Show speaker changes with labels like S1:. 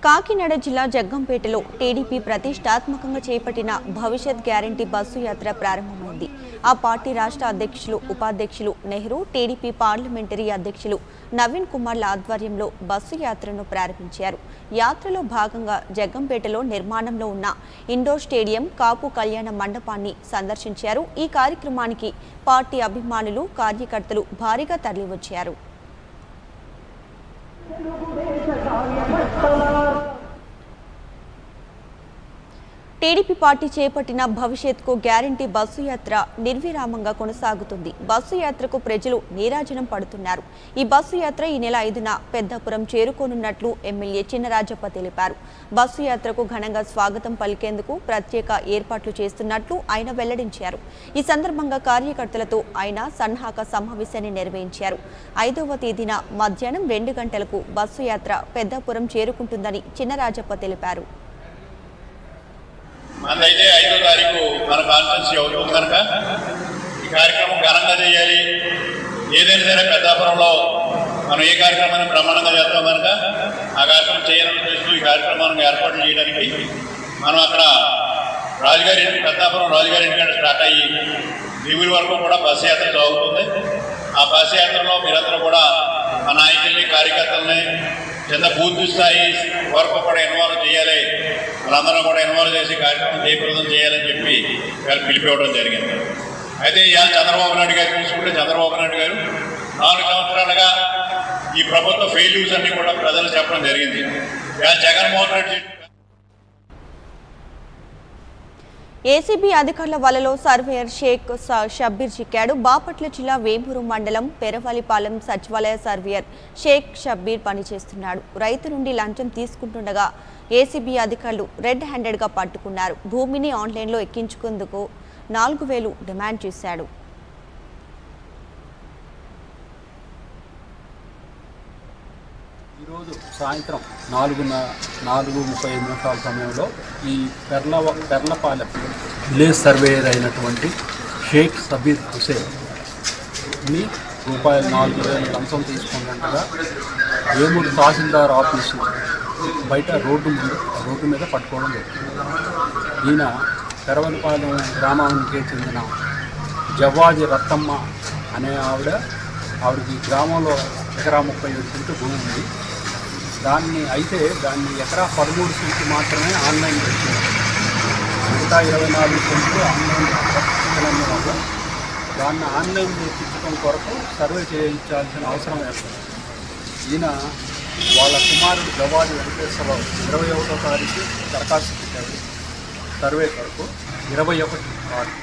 S1: కాకినాడ జిల్లా జగ్గంపేటలో టీడీపీ ప్రతిష్టాత్మకంగా చేపట్టిన భవిష్యత్ గ్యారంటీ బస్సు యాత్ర ప్రారంభమైంది. ఆ పార్టీ రాష్ట్ర అధ్యక్షులు, ఉపాధ్యక్షులు నెహ్రూ, టీడీపీ పార్లమెంటరీ అధ్యక్షులు నవీన్ కుమార్ల ఆధ్వర్యంలో బస్సు యాత్రను ప్రారంభించారు. యాత్రలో భాగంగా జగ్గంపేటలో నిర్మాణంలో ఉన్న ఇండోర్ స్టేడియం, కాపు కళ్యాణ మండపాన్ని సందర్శించారు. ఈ కార్యక్రమానికి పార్టీ అభిమానులు, కార్యకర్తలు భారీగా తరలివచ్చారు. టీడీపీ పార్టీ చేపట్టిన భవిష్యత్కు గ్యారంటీ బస్సు యాత్ర నిర్విరామంగా కొనసాగుతుంది. బస్సు యాత్రకు ప్రజలు నీరాజనం పడుతున్నారు. ఈ బస్సు యాత్ర ఈ నెల 5న పెద్దాపురం చేరుకోనున్నట్లు ఎమ్మెల్యే చినరాజప్ప తెలిపారు. బస్సు యాత్రకు ఘనంగా స్వాగతం పలికేందుకు ప్రత్యేక ఏర్పాట్లు చేస్తున్నట్లు ఆయన వెల్లడించారు. ఈ సందర్భంగా కార్యకర్తలతో ఆయన సన్నాహక సమావేశాన్ని నిర్వహించారు. 5వ తేదీన మధ్యాహ్నం 2 గంటలకు బస్సు యాత్ర పెద్దాపురం చేరుకుంటుందని చినరాజప్ప తెలిపారు.
S2: మనదైతే 5వ తారీఖు మన కాన్ఫరెన్సీ అవుతుంది కనుక ఈ కార్యక్రమం ఘనంగా చేయాలి. ఏదైనా సరే పెద్దాపురంలో మనం ఏ కార్యక్రమాన్ని బ్రహ్మాండంగా చేస్తాం కనుక ఆ కార్యక్రమం చేయాలని ఉద్దేశంతో ఈ కార్యక్రమాన్ని ఏర్పాటు చేయడానికి మనం అక్కడ రాజుగారి పెద్దాపురం రాజుగారి ఇంటికంటే స్టార్ట్ అయ్యి దేవుడి వరకు కూడా బస్సు యాత్ర సాగుతుంది. ఆ బస్సు యాత్రలో మీరందరూ కూడా మా నాయకుల్ని, కార్యకర్తల్ని చిన్న బూత్ స్థాయి వరకు కూడా ఇన్వాల్వ్ చేయాలి, వాళ్ళందరూ కూడా ఇన్వాల్వ్ చేసి కార్యక్రమం జయప్రదం చేయాలని చెప్పి వారు పిలిపివ్వడం జరిగింది. అయితే ఇవాళ చంద్రబాబు నాయుడు గారు చూసుకుంటే చంద్రబాబు నాయుడు గారు 4 సంవత్సరాలుగా ఈ ప్రభుత్వ ఫెయిల్యూర్స్ అన్ని కూడా ప్రజలు చెప్పడం జరిగింది. ఇవాళ జగన్మోహన్ రెడ్డి
S1: ఏసీబీ అధికారుల వలలో సర్వేయర్ షేక్ షబ్బీర్ చిక్కాడు. బాపట్ల జిల్లా వేమూరు మండలం పెరవలిపాలెం సచివాలయ సర్వేయర్ షేక్ షబ్బీర్ పనిచేస్తున్నాడు. రైతు నుండి లంచం తీసుకుంటుండగా ఏసీబీ అధికారులు రెడ్ హ్యాండెడ్గా పట్టుకున్నారు. భూమిని ఆన్లైన్లో ఎక్కించుకుందుకు 4,000 డిమాండ్ చేశాడు.
S3: ఈరోజు సాయంత్రం 4:35 సమయంలో ఈ పెర్లపాలెం విలేజ్ సర్వేయర్ అయినటువంటి షేక్ షబ్బీర్ హుసేన్ని ₹4,000 లంచం తీసుకున్నట్టుగా వేమూరు తహసీల్దార్ ఆఫీసు బయట రోడ్డు మీద పట్టుకోవడం జరిగింది. ఈయన పెరవలిపాలెం గ్రామానికి చెందిన జవ్వాజి రత్తమ్మ అనే ఆవిడకి గ్రామంలో ఎకరా 37 సెంట్లు భూమి ఉంది. దాన్ని ఎకరా 13 సెంట్లు మాత్రమే ఆన్లైన్ పెట్టింది. మిగతా 24 సెంట్లు ఆన్లైన్ వల్ల దాన్ని ఆన్లైన్ చేయించడం కొరకు సర్వే చేయించాల్సిన అవసరం ఏర్పడింది. ఈయన వాళ్ళ కుమారుడు జవ్వాజి వెంకటేశ్వరరావు 21వ తారీఖు దరఖాస్తు పెట్టాడు. సర్వే కొరకు 21 తారీఖు